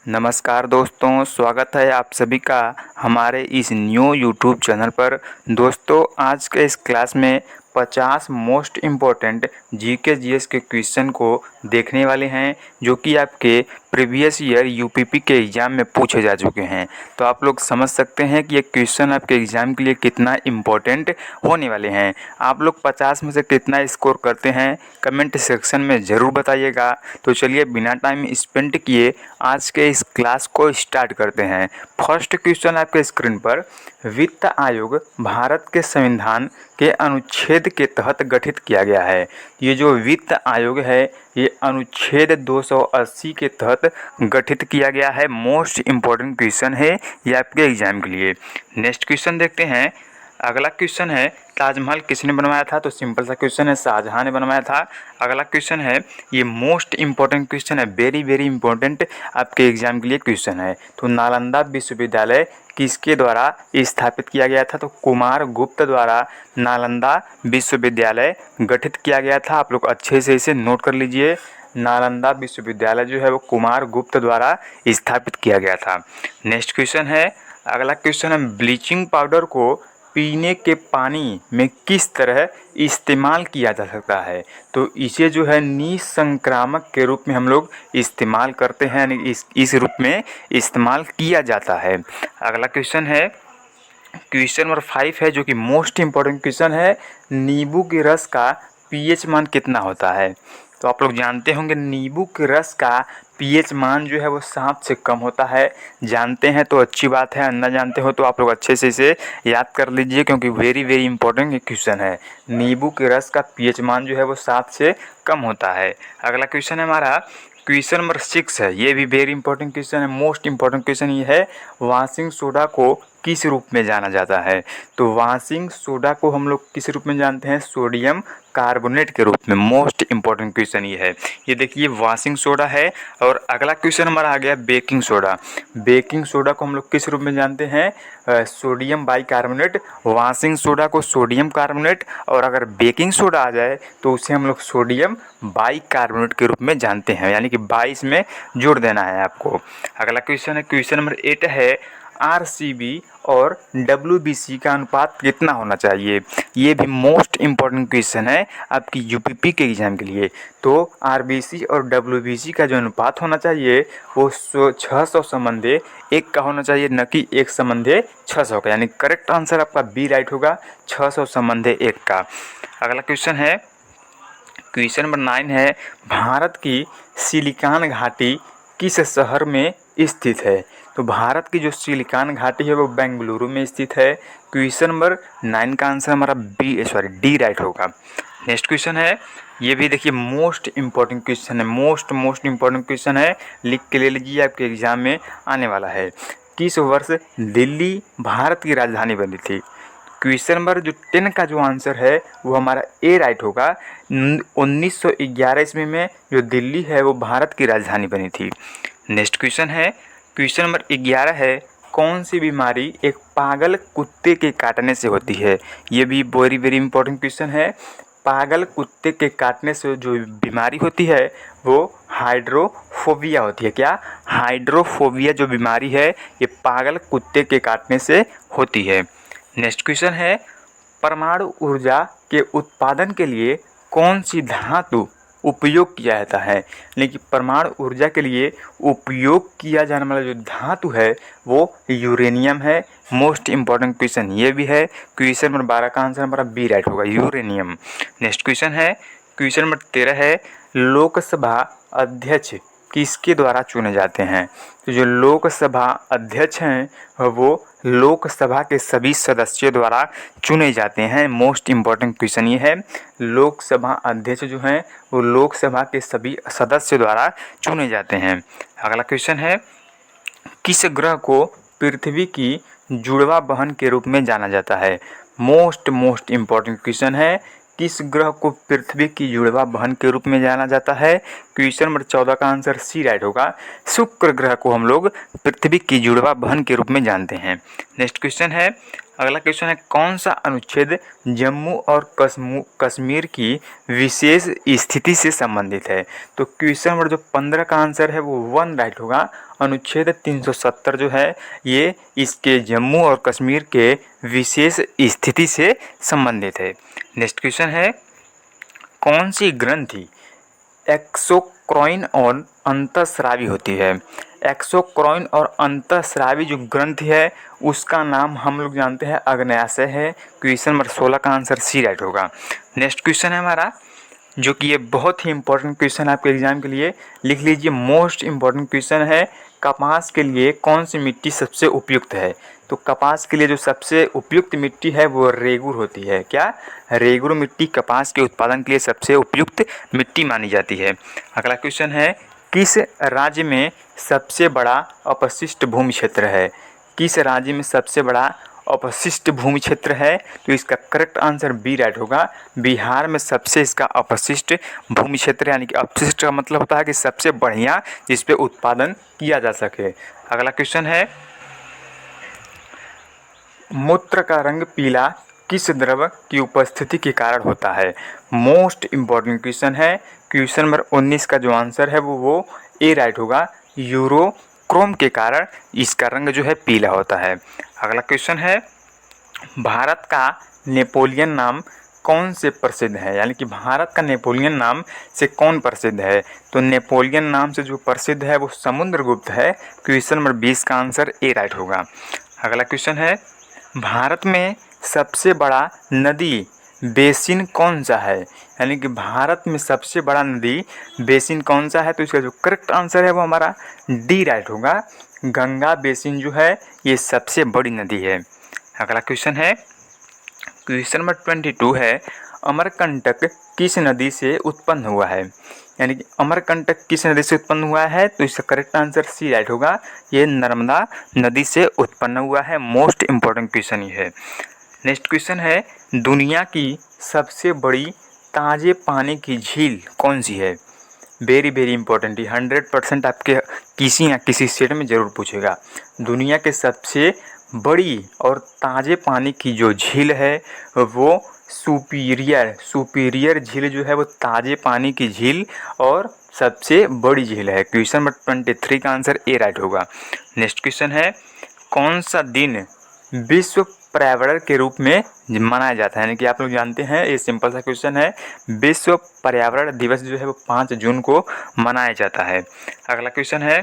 नमस्कार दोस्तों, स्वागत है आप सभी का हमारे इस न्यू यूट्यूब चैनल पर। दोस्तों, आज के इस क्लास में 50 मोस्ट इम्पॉर्टेंट जीके जीएस के क्वेश्चन को देखने वाले हैं जो कि आपके प्रीवियस ईयर यूपीपी के एग्ज़ाम में पूछे जा चुके हैं। तो आप लोग समझ सकते हैं कि ये क्वेश्चन आपके एग्ज़ाम के लिए कितना इम्पोर्टेंट होने वाले हैं। आप लोग 50 में से कितना स्कोर करते हैं कमेंट सेक्शन में ज़रूर बताइएगा। तो चलिए बिना टाइम स्पेंड किए आज के इस क्लास को स्टार्ट करते हैं। फर्स्ट क्वेश्चन आपके स्क्रीन पर, वित्त आयोग भारत के संविधान के अनुच्छेद के तहत गठित किया गया है। ये जो वित्त आयोग है ये अनुच्छेद 280 के तहत गठित किया गया है। मोस्ट इम्पॉर्टेंट क्वेश्चन है ये आपके एग्जाम के लिए। नेक्स्ट क्वेश्चन देखते हैं। अगला क्वेश्चन है, ताजमहल किसने बनवाया था? तो सिंपल सा क्वेश्चन है, शाहजहां ने बनवाया था। अगला क्वेश्चन है, ये मोस्ट इंपॉर्टेंट क्वेश्चन है, वेरी वेरी इंपॉर्टेंट आपके एग्जाम के लिए क्वेश्चन है। तो नालंदा विश्वविद्यालय किसके द्वारा स्थापित किया गया था? तो कुमार गुप्त द्वारा नालंदा विश्वविद्यालय गठित किया गया था। आप लोग अच्छे से इसे नोट कर लीजिए। नालंदा विश्वविद्यालय जो है वो कुमार गुप्त द्वारा स्थापित किया गया था। नेक्स्ट क्वेश्चन है, अगला क्वेश्चन है, ब्लीचिंग पाउडर को पीने के पानी में किस तरह इस्तेमाल किया जा सकता है? तो इसे जो है निसंक्रामक के रूप में हम लोग इस्तेमाल करते हैं, यानी इस रूप में इस्तेमाल किया जाता है। अगला क्वेश्चन है, क्वेश्चन नंबर 5 है जो कि मोस्ट इम्पॉर्टेंट क्वेश्चन है, नींबू के रस का पीएच मान कितना होता है? तो आप लोग जानते होंगे नींबू के रस का पीएच मान जो है वो 7 से कम होता है। जानते हैं तो अच्छी बात है, ना जानते हो तो आप लोग अच्छे से इसे याद कर लीजिए क्योंकि वेरी वेरी इंपॉर्टेंट क्वेश्चन है। नींबू के रस का पीएच मान जो है वो 7 से कम होता है। अगला क्वेश्चन है हमारा क्वेश्चन नंबर 6 है, ये भी वेरी इंपॉर्टेंट क्वेश्चन है। मोस्ट इंपॉर्टेंट क्वेश्चन ये है, वॉशिंग सोडा को किस रूप में जाना जाता है? तो वॉशिंग सोडा को हम लोग किस रूप में जानते हैं? सोडियम कार्बोनेट के रूप में। मोस्ट इंपॉर्टेंट क्वेश्चन ये है। ये देखिए वॉशिंग सोडा है। और अगला क्वेश्चन हमारा आ गया बेकिंग सोडा। बेकिंग सोडा को हम लोग किस रूप में जानते हैं? Sodium bicarbonate. वॉशिंग सोडा को सोडियम कार्बोनेट, और अगर बेकिंग सोडा आ जाए तो उसे हम लोग सोडियम बाइकार्बोनेट के रूप में जानते हैं, यानी कि 22 में जोड़ देना है आपको। अगला क्वेश्चन है, क्वेश्चन नंबर 8 है, आरसीबी और डब्ल्यूबीसी का अनुपात कितना होना चाहिए? ये भी मोस्ट इम्पॉर्टेंट क्वेश्चन है आपकी यूपीपी के एग्जाम के लिए। तो आरबीसी और डब्ल्यूबीसी का जो अनुपात होना चाहिए वो 600 संबंधे 1 का होना चाहिए, न कि 1 संबंधे 600 का। यानी करेक्ट आंसर आपका बी राइट होगा, 600 संबंधे 1 का। अगला क्वेश्चन है, क्वेश्चन नंबर 9 है, भारत की सिलिकॉन घाटी किस शहर में स्थित है? तो भारत की जो सिलिकॉन घाटी है वो बेंगलुरु में स्थित है। क्वेश्चन नंबर 9 का आंसर हमारा डी राइट होगा। नेक्स्ट क्वेश्चन है, ये भी देखिए मोस्ट इम्पॉर्टेंट क्वेश्चन है। मोस्ट इम्पॉर्टेंट क्वेश्चन है, लिख के ले लीजिए, आपके एग्जाम में आने वाला है। किस वर्ष दिल्ली भारत की राजधानी बनी थी? क्वेश्चन नंबर जो 10 का जो आंसर है वो हमारा ए राइट होगा। 1911 ईस्वी में जो दिल्ली है वो भारत की राजधानी बनी थी। नेक्स्ट क्वेश्चन है, क्वेश्चन नंबर 11 है, कौन सी बीमारी एक पागल कुत्ते के काटने से होती है? ये भी वेरी वेरी इंपॉर्टेंट क्वेश्चन है। पागल कुत्ते के काटने से जो बीमारी होती है वो हाइड्रोफोबिया होती है। क्या? हाइड्रोफोबिया जो बीमारी है ये पागल कुत्ते के काटने से होती है। नेक्स्ट क्वेश्चन है, परमाणु ऊर्जा के उत्पादन के लिए कौन सी धातु उपयोग किया जाता है? लेकिन परमाणु ऊर्जा के लिए उपयोग किया जाने वाला जो धातु है वो यूरेनियम है। मोस्ट इम्पॉर्टेंट क्वेश्चन ये भी है। क्वेश्चन नंबर 12 का आंसर हमारा बी राइट होगा, यूरेनियम। नेक्स्ट क्वेश्चन है, क्वेश्चन नंबर 13 है, लोकसभा अध्यक्ष किसके द्वारा चुने जाते हैं? तो जो लोकसभा अध्यक्ष हैं वो लोकसभा के सभी सदस्यों द्वारा चुने जाते हैं। मोस्ट इम्पॉर्टेंट क्वेश्चन ये है, लोकसभा अध्यक्ष जो हैं वो लोकसभा के सभी सदस्यों द्वारा चुने जाते हैं। अगला क्वेश्चन है, किस ग्रह को पृथ्वी की जुड़वा बहन के रूप में जाना जाता है? मोस्ट इम्पॉर्टेंट क्वेश्चन है, किस ग्रह को पृथ्वी की जुड़वा बहन के रूप में जाना जाता है? क्वेश्चन नंबर 14 का आंसर सी राइट होगा। शुक्र ग्रह को हम लोग पृथ्वी की जुड़वा बहन के रूप में जानते हैं। नेक्स्ट क्वेश्चन है, अगला क्वेश्चन है, कौन सा अनुच्छेद जम्मू और कश्मीर की विशेष स्थिति से संबंधित है? तो क्वेश्चन नंबर जो 15 का आंसर है वो 1 राइट होगा। अनुच्छेद 370 जो है ये इसके जम्मू और कश्मीर के विशेष स्थिति से संबंधित है। नेक्स्ट क्वेश्चन है, कौन सी ग्रंथि एक्सोक्राइन और अंतःस्रावी होती है? एक्सोक्राइन और अंतःस्रावी जो ग्रंथि है उसका नाम हम लोग जानते हैं अग्न्याशय है। क्वेश्चन नंबर 16 का आंसर सी राइट होगा। नेक्स्ट क्वेश्चन है हमारा, जो कि ये बहुत ही इंपॉर्टेंट क्वेश्चन है आपके एग्जाम के लिए, लिख लीजिए, मोस्ट इंपॉर्टेंट क्वेश्चन है। कपास के लिए कौन सी मिट्टी सबसे उपयुक्त है? तो कपास के लिए जो सबसे उपयुक्त मिट्टी है वो रेगुर होती है। क्या? रेगुर मिट्टी कपास के उत्पादन के लिए सबसे उपयुक्त मिट्टी मानी जाती है। अगला क्वेश्चन है, किस राज्य में सबसे बड़ा अपशिष्ट भूमि क्षेत्र है? किस राज्य में सबसे बड़ा अपशिष्ट भूमि क्षेत्र है? तो इसका करेक्ट आंसर बी राइट होगा। बिहार में सबसे इसका अपशिष्ट भूमि क्षेत्र, यानी कि अपशिष्ट का मतलब होता है कि सबसे बढ़िया जिस पे उत्पादन किया जा सके। अगला क्वेश्चन है, मूत्र का रंग पीला किस द्रव की उपस्थिति के कारण होता है? मोस्ट इम्पॉर्टेंट क्वेश्चन है। क्वेश्चन नंबर 19 का जो आंसर है वो ए राइट होगा। यूरोक्रोम के कारण इसका रंग जो है पीला होता है। अगला क्वेश्चन है, भारत का नेपोलियन नाम कौन से प्रसिद्ध है? यानी कि भारत का नेपोलियन नाम से कौन प्रसिद्ध है? तो नेपोलियन नाम से जो प्रसिद्ध है वो समुद्रगुप्त है। क्वेश्चन नंबर 20 का आंसर ए राइट होगा। अगला क्वेश्चन है, भारत में सबसे बड़ा नदी बेसिन कौन सा है? यानी कि भारत में सबसे बड़ा नदी बेसिन कौन सा है? तो इसका जो करेक्ट आंसर है वो हमारा डी राइट होगा। गंगा बेसिन जो है ये सबसे बड़ी नदी है। अगला क्वेश्चन है, क्वेश्चन नंबर 22 है, अमरकंटक किस नदी से उत्पन्न हुआ है? यानी कि अमरकंटक किस नदी से उत्पन्न हुआ है? तो इसका करेक्ट आंसर सी राइट होगा। ये नर्मदा नदी से उत्पन्न हुआ है। मोस्ट इम्पॉर्टेंट क्वेश्चन ये है। नेक्स्ट क्वेश्चन है, दुनिया की सबसे बड़ी ताजे पानी की झील कौन सी है? वेरी वेरी इंपॉर्टेंट, 100% आपके किसी न किसी सेट में ज़रूर पूछेगा। दुनिया के सबसे बड़ी और ताज़े पानी की जो झील है वो सुपीरियर झील जो है वो ताज़े पानी की झील और सबसे बड़ी झील है। क्वेश्चन नंबर 23 का आंसर ए राइट होगा। नेक्स्ट क्वेश्चन है, कौन सा दिन विश्व पर्यावरण के रूप में मनाया जाता है? यानी कि आप लोग जानते हैं, ये सिंपल सा क्वेश्चन है। विश्व पर्यावरण दिवस जो है वो 5 जून को मनाया जाता है। अगला क्वेश्चन है,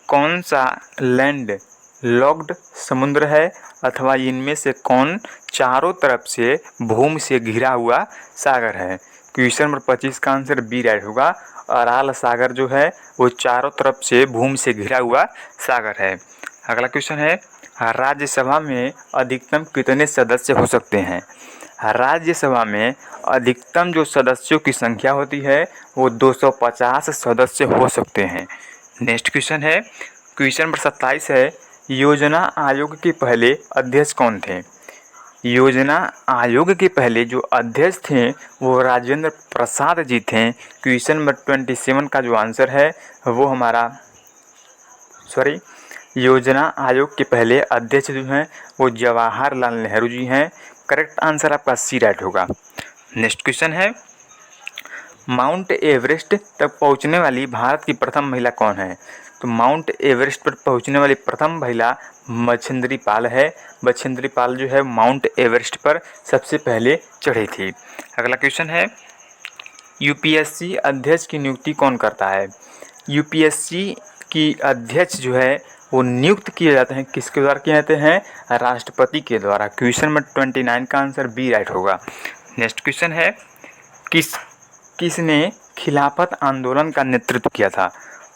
कौन सा लैंड लॉक्ड समुद्र है अथवा इनमें से कौन चारों तरफ से भूमि से घिरा हुआ सागर है? क्वेश्चन नंबर 25 का आंसर बी राइट होगा। अराल सागर जो है वो चारों तरफ से भूमि से घिरा हुआ सागर है। अगला क्वेश्चन है, राज्यसभा में अधिकतम कितने सदस्य हो सकते हैं? राज्यसभा में अधिकतम जो सदस्यों की संख्या होती है वो 250 सदस्य हो सकते हैं। नेक्स्ट क्वेश्चन है, क्वेश्चन नंबर 27 है, योजना आयोग के पहले अध्यक्ष कौन थे? योजना आयोग के पहले जो अध्यक्ष थे वो राजेंद्र प्रसाद जी थे। क्वेश्चन नंबर 27 का जो आंसर है वो हमारा योजना आयोग के पहले अध्यक्ष जो हैं वो जवाहरलाल नेहरू जी हैं। करेक्ट आंसर आपका सी राइट होगा। नेक्स्ट क्वेश्चन है, माउंट एवरेस्ट तक पहुंचने वाली भारत की प्रथम महिला कौन है? तो माउंट एवरेस्ट पर पहुंचने वाली प्रथम महिला बछेंद्री पाल है। बछेंद्री पाल जो है माउंट एवरेस्ट पर सबसे पहले चढ़ी थी। अगला क्वेश्चन है, यूपीएससी अध्यक्ष की नियुक्ति कौन करता है? यूपीएससी की अध्यक्ष जो है वो नियुक्त किए जाते हैं, किसके द्वारा किए जाते हैं? राष्ट्रपति के द्वारा। क्वेश्चन नंबर 29 का आंसर बी राइट होगा। नेक्स्ट क्वेश्चन है, किसने खिलाफत आंदोलन का नेतृत्व किया था?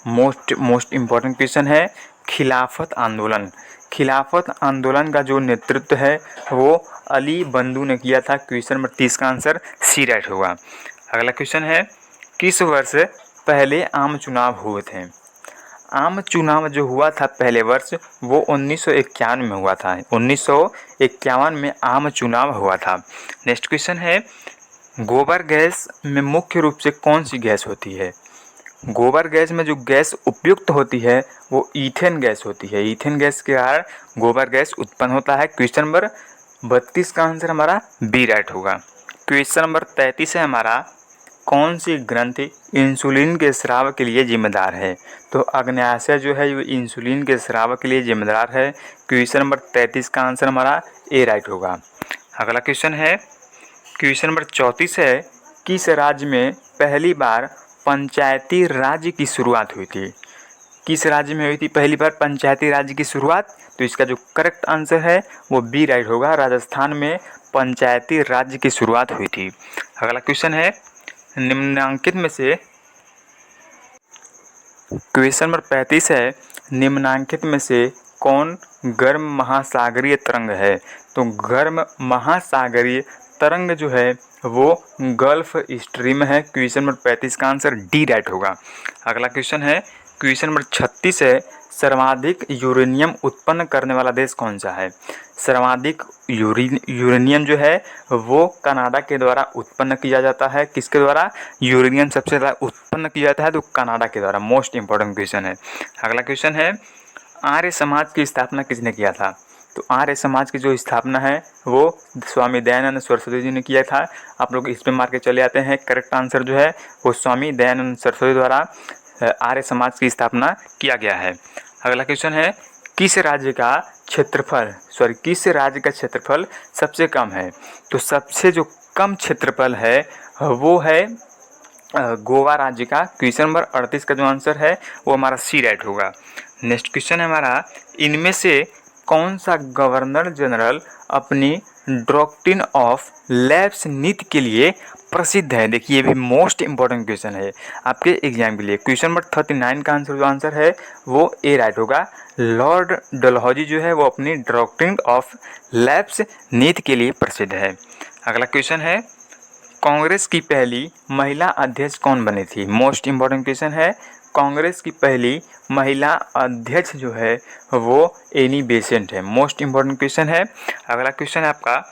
मोस्ट इम्पॉर्टेंट क्वेश्चन है। खिलाफत आंदोलन का जो नेतृत्व है वो अली बंधु ने किया था। क्वेश्चन नंबर 30 का आंसर सी राइट होगा। अगला क्वेश्चन है, किस वर्ष पहले आम चुनाव हुए थे? आम चुनाव जो हुआ था पहले वर्ष वो 1951 में हुआ था। 1951 में आम चुनाव हुआ था। नेक्स्ट क्वेश्चन है, गोबर गैस में मुख्य रूप से कौन सी गैस होती है? गोबर गैस में जो गैस उपयुक्त होती है वो ईथेन गैस होती है। ईथेन गैस के कारण गोबर गैस उत्पन्न होता है। क्वेश्चन नंबर 32 का आंसर हमारा बी राइट होगा। क्वेश्चन नंबर 33 है हमारा, कौन सी ग्रंथि इंसुलिन के स्राव के लिए जिम्मेदार है? तो अग्न्याशय जो है वो इंसुलिन के स्राव के लिए जिम्मेदार है। क्वेश्चन नंबर 33 का आंसर हमारा ए राइट होगा। अगला क्वेश्चन है, क्वेश्चन नंबर 34 है, किस राज्य में पहली बार पंचायती राज्य की शुरुआत हुई थी? किस राज्य में हुई थी पहली बार पंचायती राज्य की शुरुआत? तो इसका जो करेक्ट आंसर है वो बी राइट होगा। राजस्थान में पंचायती राज्य की शुरुआत हुई थी। अगला क्वेश्चन है, निम्नलिखित में से क्वेश्चन नंबर 35 है, निम्नलिखित में से कौन गर्म महासागरीय तरंग है? तो गर्म महासागरीय तरंग जो है वो गल्फ स्ट्रीम है। क्वेश्चन नंबर 35 का आंसर डी राइट होगा। अगला क्वेश्चन है, क्वेश्चन नंबर 36 है, सर्वाधिक यूरेनियम उत्पन्न करने वाला देश कौन सा है? सर्वाधिक यूरेनियम जो है वो कनाडा के द्वारा उत्पन्न किया जाता है। किसके द्वारा यूरेनियम सबसे ज़्यादा उत्पन्न किया जाता है? तो कनाडा के द्वारा। मोस्ट इंपॉर्टेंट क्वेश्चन है। अगला क्वेश्चन है, आर्य समाज की स्थापना किसने किया था? तो आर्य समाज की जो स्थापना है वो स्वामी दयानंद सरस्वती जी ने किया था। आप लोग इस पे मार के चले आते हैं। करेक्ट आंसर जो है वो स्वामी दयानंद सरस्वती द्वारा आर्य समाज की स्थापना किया गया है। अगला क्वेश्चन है, किस राज्य का क्षेत्रफल सबसे कम है? तो सबसे जो कम क्षेत्रफल है वो है गोवा राज्य का। क्वेश्चन नंबर 38 का जो आंसर है वो हमारा सी राइट होगा। नेक्स्ट क्वेश्चन है हमारा, इनमें से कौन सा गवर्नर जनरल अपनी डॉक्ट्रिन ऑफ लैप्स नीति के लिए प्रसिद्ध है? देखिए ये भी मोस्ट इंपॉर्टेंट क्वेश्चन है आपके एग्जाम के लिए। क्वेश्चन नंबर 39 का आंसर है वो ए राइट होगा। लॉर्ड डलहौजी जो है वो अपनी डॉक्ट्रिन ऑफ लैप्स नीति के लिए प्रसिद्ध है। अगला क्वेश्चन है, कांग्रेस की पहली महिला अध्यक्ष कौन बनी थी? मोस्ट इंपॉर्टेंट क्वेश्चन है। कांग्रेस की पहली महिला अध्यक्ष जो है वो एनी बेसेंट है। मोस्ट इंपॉर्टेंट क्वेश्चन है। अगला क्वेश्चन है आपका,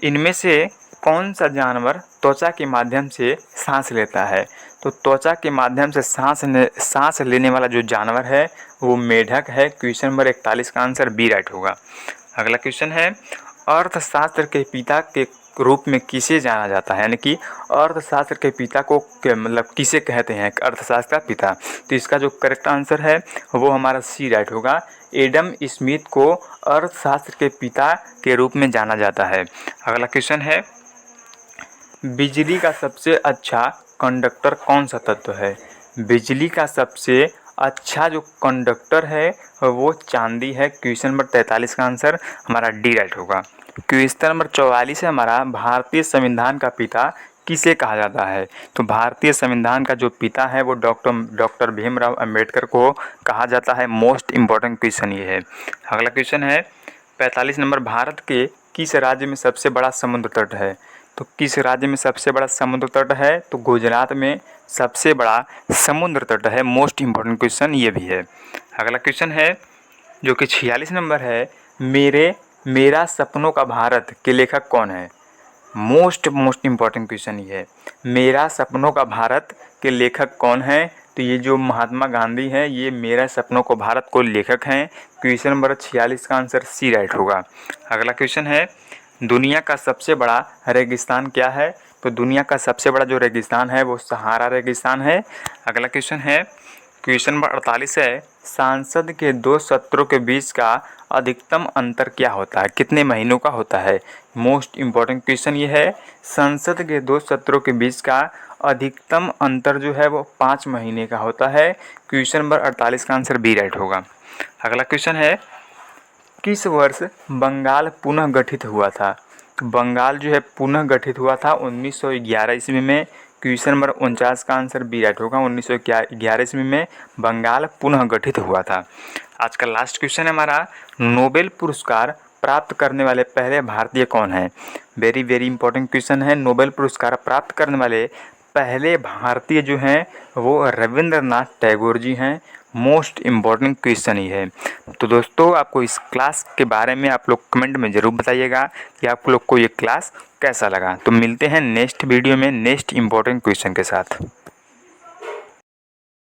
इनमें से कौन सा जानवर त्वचा के माध्यम से सांस लेता है? तो त्वचा के माध्यम से सांस लेने वाला जो जानवर है वो मेढक है। क्वेश्चन नंबर 41 का आंसर बी राइट होगा। अगला क्वेश्चन है, अर्थशास्त्र के पिता के रूप में किसे जाना जाता है? यानी कि अर्थशास्त्र के पिता को मतलब किसे कहते हैं अर्थशास्त्र का पिता? तो इसका जो करेक्ट आंसर है वो हमारा सी राइट होगा। एडम स्मिथ को अर्थशास्त्र के पिता के रूप में जाना जाता है। अगला क्वेश्चन है, बिजली का सबसे अच्छा कंडक्टर कौन सा तत्व है? बिजली का सबसे अच्छा जो कंडक्टर है वो चांदी है। क्वेश्चन नंबर 43 का आंसर हमारा डी राइट होगा। क्वेश्चन नंबर 44 है हमारा, भारतीय संविधान का पिता किसे कहा जाता है? तो भारतीय संविधान का जो पिता है वो डॉक्टर भीमराव अंबेडकर को कहा जाता है। मोस्ट इंपॉर्टेंट क्वेश्चन ये है। अगला क्वेश्चन है 45 नंबर, भारत के किस राज्य में सबसे बड़ा समुद्र तट है? तो किस राज्य में सबसे बड़ा समुद्र तट है? तो गुजरात में सबसे बड़ा समुद्र तट है। मोस्ट इंपॉर्टेंट क्वेश्चन ये भी है। अगला क्वेश्चन है जो कि 46 नंबर है, मेरा सपनों का भारत के लेखक कौन है? मोस्ट इंपॉर्टेंट क्वेश्चन ये है। मेरा सपनों का भारत के लेखक कौन है? तो ये जो महात्मा गांधी हैं ये मेरा सपनों को भारत को लेखक हैं। क्वेश्चन नंबर 46 का आंसर सी राइट होगा। अगला क्वेश्चन है, दुनिया का सबसे बड़ा रेगिस्तान क्या है? तो दुनिया का सबसे बड़ा जो रेगिस्तान है वो सहारा रेगिस्तान है। अगला क्वेश्चन है, क्वेश्चन नंबर 48 है, संसद के दो सत्रों के बीच का अधिकतम अंतर क्या होता है? कितने महीनों का होता है? मोस्ट इंपॉर्टेंट क्वेश्चन ये है। संसद के दो सत्रों के बीच का अधिकतम अंतर जो है वो 5 महीने का होता है। क्वेश्चन नंबर 48 का आंसर बी राइट होगा। अगला क्वेश्चन है, किस वर्ष बंगाल पुनः गठित हुआ था? बंगाल जो है पुनः गठित हुआ था 1911 ईस्वी में। क्वेश्चन नंबर 49 का आंसर बी राइट होगा। 1911 ईस्वी में बंगाल पुनः गठित हुआ था। आज का लास्ट क्वेश्चन है हमारा, नोबेल पुरस्कार प्राप्त करने वाले पहले भारतीय कौन हैं? वेरी इंपॉर्टेंट क्वेश्चन है। नोबेल पुरस्कार प्राप्त करने वाले पहले भारतीय जो हैं वो रविंद्रनाथ टैगोर जी हैं। मोस्ट इम्पॉर्टेंट क्वेश्चन ही है। तो दोस्तों आपको इस क्लास के बारे में आप लोग कमेंट में ज़रूर बताइएगा कि आप लोग को ये क्लास कैसा लगा। तो मिलते हैं नेक्स्ट वीडियो में नेक्स्ट इम्पॉर्टेंट क्वेश्चन के साथ।